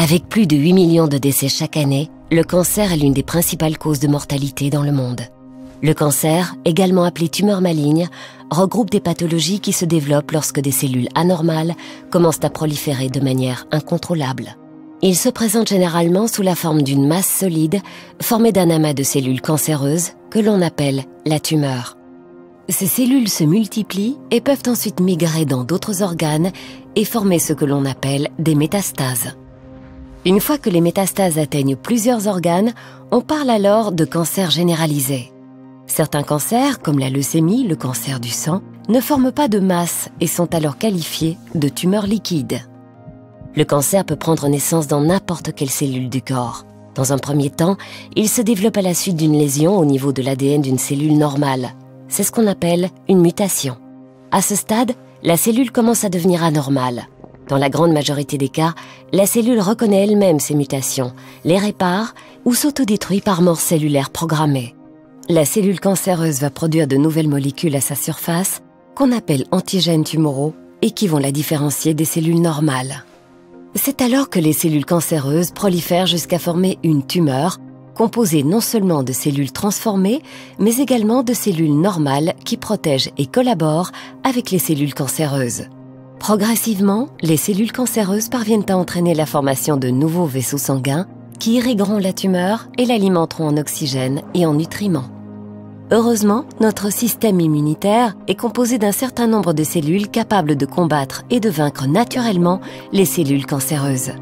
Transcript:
Avec plus de 8 millions de décès chaque année, le cancer est l'une des principales causes de mortalité dans le monde. Le cancer, également appelé tumeur maligne, regroupe des pathologies qui se développent lorsque des cellules anormales commencent à proliférer de manière incontrôlable. Il se présente généralement sous la forme d'une masse solide formée d'un amas de cellules cancéreuses que l'on appelle la tumeur. Ces cellules se multiplient et peuvent ensuite migrer dans d'autres organes et former ce que l'on appelle des métastases. Une fois que les métastases atteignent plusieurs organes, on parle alors de cancer généralisé. Certains cancers, comme la leucémie, le cancer du sang, ne forment pas de masse et sont alors qualifiés de tumeurs liquides. Le cancer peut prendre naissance dans n'importe quelle cellule du corps. Dans un premier temps, il se développe à la suite d'une lésion au niveau de l'ADN d'une cellule normale. C'est ce qu'on appelle une mutation. À ce stade, la cellule commence à devenir anormale. Dans la grande majorité des cas, la cellule reconnaît elle-même ces mutations, les répare ou s'autodétruit par mort cellulaire programmée. La cellule cancéreuse va produire de nouvelles molécules à sa surface qu'on appelle antigènes tumoraux et qui vont la différencier des cellules normales. C'est alors que les cellules cancéreuses prolifèrent jusqu'à former une tumeur composée non seulement de cellules transformées, mais également de cellules normales qui protègent et collaborent avec les cellules cancéreuses. Progressivement, les cellules cancéreuses parviennent à entraîner la formation de nouveaux vaisseaux sanguins qui irrigueront la tumeur et l'alimenteront en oxygène et en nutriments. Heureusement, notre système immunitaire est composé d'un certain nombre de cellules capables de combattre et de vaincre naturellement les cellules cancéreuses.